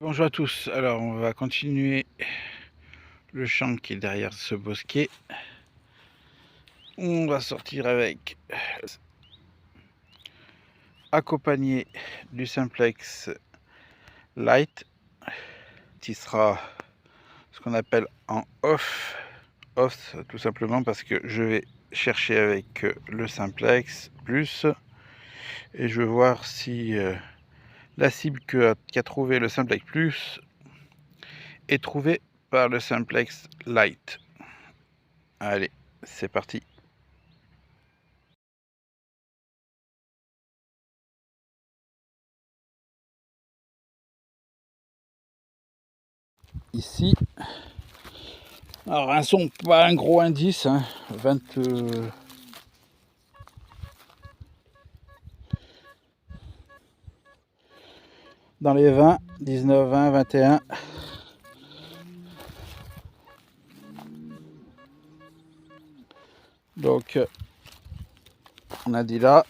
Bonjour à tous, alors on va continuer le champ qui est derrière ce bosquet. On va sortir avec accompagné du simplex light qui sera ce qu'on appelle en off tout simplement parce que je vais chercher avec le simplex plus et je vais voir si la cible qu'a trouvé le simplex plus est trouvée par le simplex light. Allez, c'est parti. Ici, alors un son pas un gros indice, hein, 20, dans les 20, 19, 20, 21. Donc on a dit là,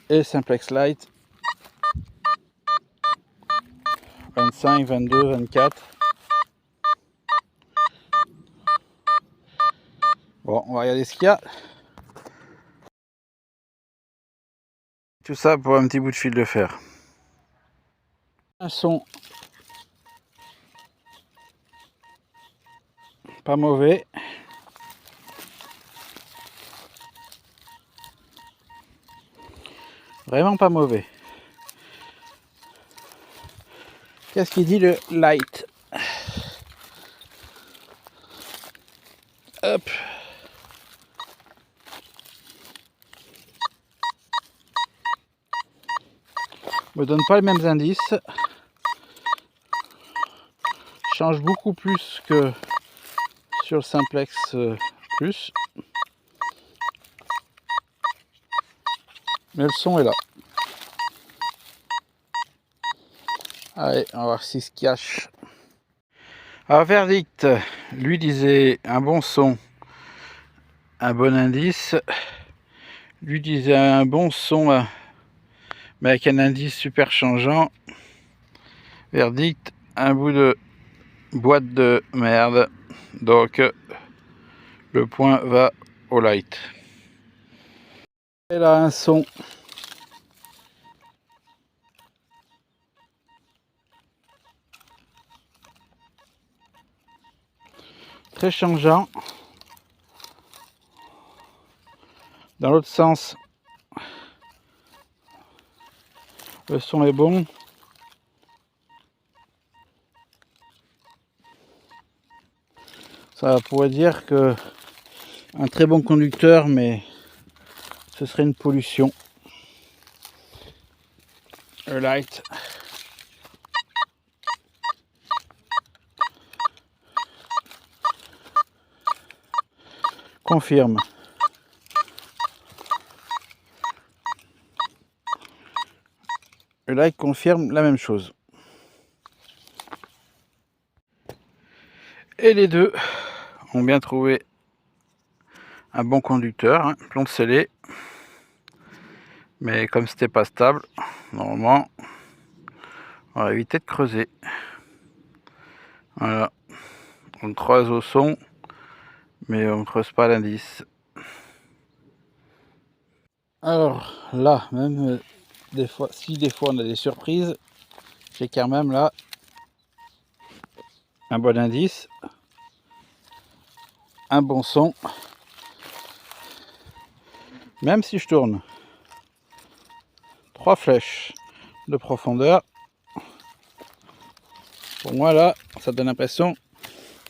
et simplex light, 25, 22, 24. Bon, on va regarder ce qu'il y a. Tout ça pour un petit bout de fil de fer. Un son pas mauvais. Vraiment pas mauvais. Qu'est-ce qu'il dit le light? Hop. Me donne pas les mêmes indices. Change beaucoup plus que sur le simplex plus. Mais le son est là. Allez, on va voir si se cache. Alors, verdict, lui disait un bon son, un bon indice. Lui disait un bon son, mais avec un indice super changeant. Verdict, un bout de boîte de merde. Donc, le point va au light. Et là, un son. Très changeant. Dans l'autre sens, le son est bon. Ça pourrait dire que un très bon conducteur, mais ce serait une pollution. Le light. Confirme. Le light confirme la même chose. Et les deux ont bien trouvé un bon conducteur, hein, plomb scellé. Mais comme c'était pas stable, normalement, on va éviter de creuser. Voilà. On creuse au son, mais on ne creuse pas l'indice. Alors là, même des fois, si des fois on a des surprises, j'ai quand même là un bon indice, un bon son, même si je tourne 3 flèches de profondeur. Pour moi là, ça donne l'impression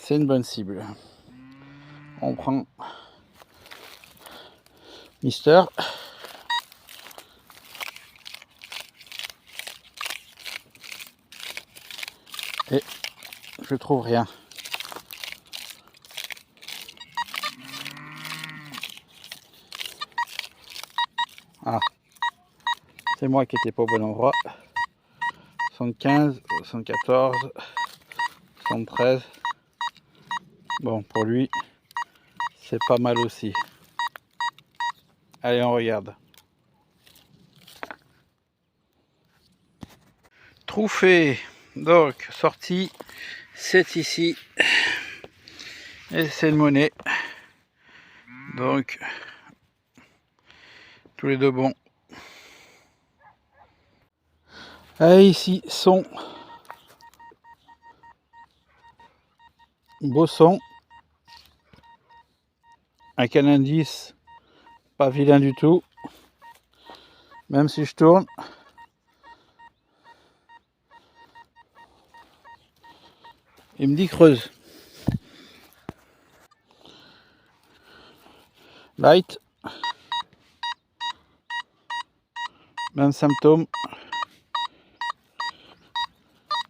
c'est une bonne cible. On prend Mister. Et je trouve rien. Ah, c'est moi qui n'étais pas au bon endroit. 75, 74, 73. Bon, pour lui, c'est pas mal aussi. Allez, on regarde. Trou fait. Donc, sortie, c'est ici. Et c'est une monnaie. Donc, tous les deux bons. Et ici, son. Beau son. Avec un indice pas vilain du tout. Même si je tourne. Il me dit creuse. Light. Même symptôme.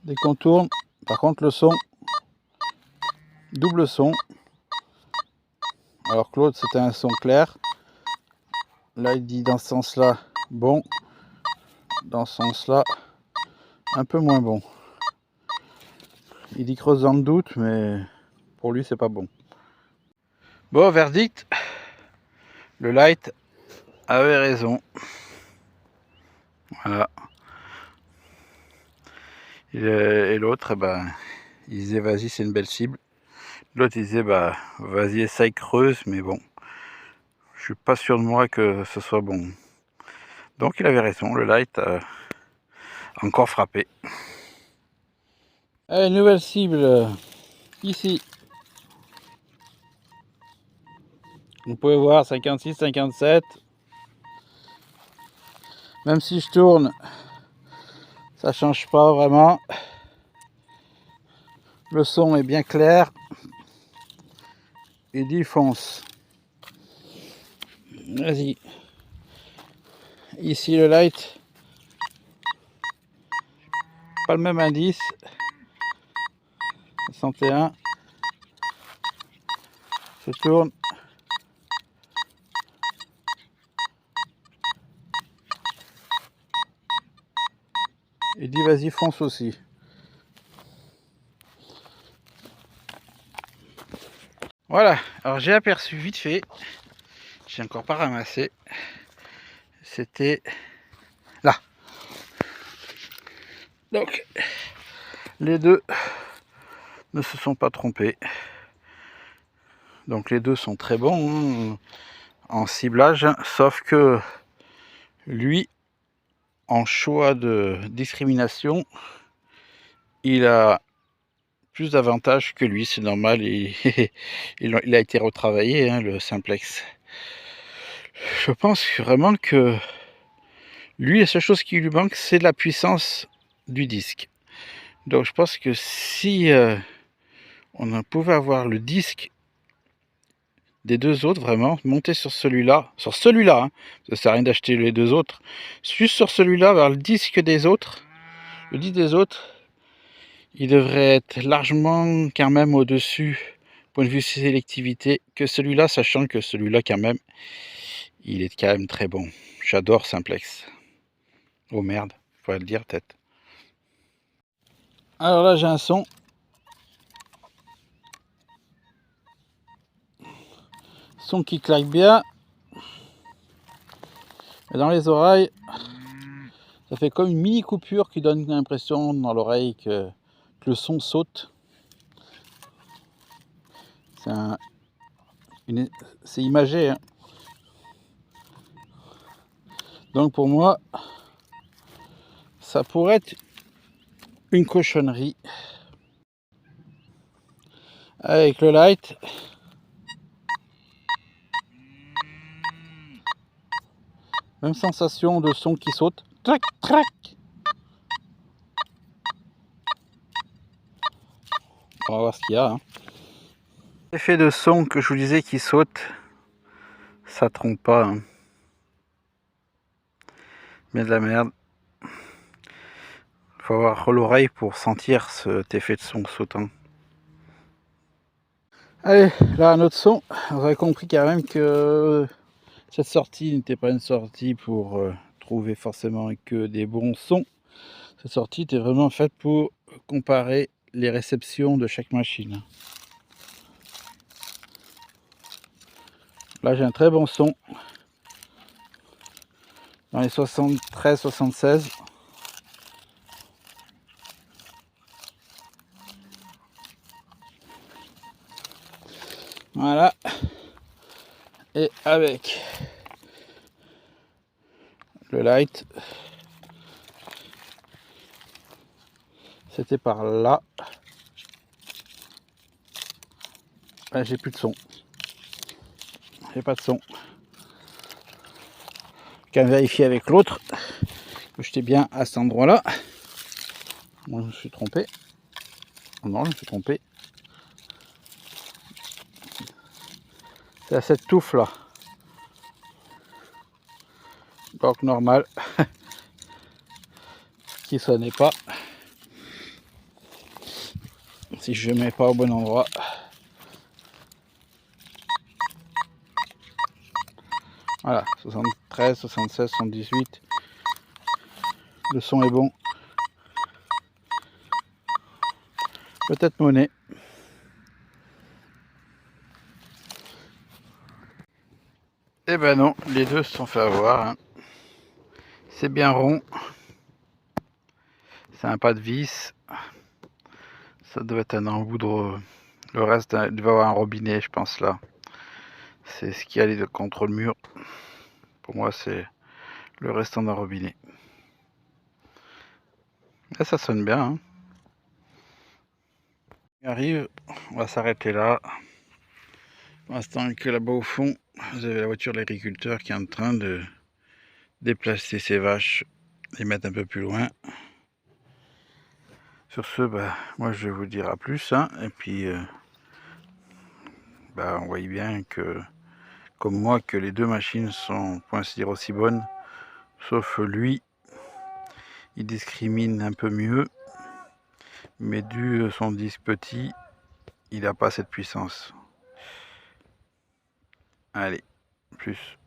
Dès qu'on tourne, par contre le son, double son. Alors que l'autre c'était un son clair. Là il dit dans ce sens là bon, dans ce sens là un peu moins bon. Il dit creuse dans le doute, mais pour lui c'est pas bon. Bon, verdict, le light avait raison. Voilà. Et l'autre, il disait vas-y c'est une belle cible. L'autre il disait bah vas-y essaye creuse, mais bon, je suis pas sûr de moi que ce soit bon. Donc il avait raison, le light a encore frappé. Allez, nouvelle cible ici. Vous pouvez voir 56, 57. Même si je tourne, ça change pas vraiment. Le son est bien clair. Il dit fonce. Vas-y. Ici le light. Pas le même indice. 61. Je tourne. Il dit vas-y fonce aussi. Voilà, alors j'ai aperçu vite fait, j'ai encore pas ramassé, c'était là. Donc les deux ne se sont pas trompés. Donc les deux sont très bons en ciblage, sauf que lui, en choix de discrimination, il a plus d'avantages que lui, c'est normal, il a été retravaillé, hein, le simplex. Je pense vraiment que lui, la seule chose qui lui manque, c'est la puissance du disque. Donc je pense que si on pouvait avoir le disque des deux autres, vraiment, monter sur celui-là, hein, ça sert à rien d'acheter les deux autres, juste sur celui-là, avoir le disque des autres, le disque des autres, il devrait être largement quand même au-dessus, point de vue sélectivité, que celui-là, sachant que celui-là quand même, il est quand même très bon. J'adore simplex. Oh merde, faut le dire peut-être. Alors là j'ai un son. Son qui claque bien. Et dans les oreilles, ça fait comme une mini coupure qui donne l'impression dans l'oreille que le son saute. C'est imagé, hein. Donc pour moi, ça pourrait être une cochonnerie. Avec le light. Même sensation de son qui saute. Trac, trac. On va voir ce qu'il y a. Hein. L'effet de son que je vous disais qui saute, ça trompe pas. Hein. Mais de la merde. Faut avoir l'oreille pour sentir cet effet de son sautant. Allez, là un autre son. Vous avez compris quand même que cette sortie n'était pas une sortie pour trouver forcément que des bons sons. Cette sortie était vraiment faite pour comparer les réceptions de chaque machine. Là j'ai un très bon son. Dans les 73-76. Voilà. Et avec le light, c'était par là. Là, j'ai plus de son. J'ai pas de son. Qu'à vérifier avec l'autre que j'étais bien à cet endroit là. Moi je me suis trompé. Non, je me suis trompé. C'est à cette touffe là. Donc normal. Qui sonnait pas. Si je mets pas au bon endroit. Voilà, 73, 76, 78. Le son est bon. Peut-être monnaie. Eh ben non, les deux se sont fait avoir. Hein. C'est bien rond. C'est un pas de vis. Ça doit être un embout. Le reste, il devait avoir un robinet, je pense là. C'est ce qui allait contre le mur. Pour moi, c'est le restant d'un robinet. Et ça sonne bien. Hein. On arrive, on va s'arrêter là. Pour l'instant que là-bas au fond, vous avez la voiture de l'agriculteur qui est en train de déplacer ses vaches, les mettre un peu plus loin. Sur ce, bah, moi je vais vous dire à plus. Hein, et puis, bah, on voit bien que, comme moi, que les deux machines sont, pour ainsi dire, aussi bonnes. Sauf lui, il discrimine un peu mieux. Mais dû son disque petit, il n'a pas cette puissance. Allez, plus.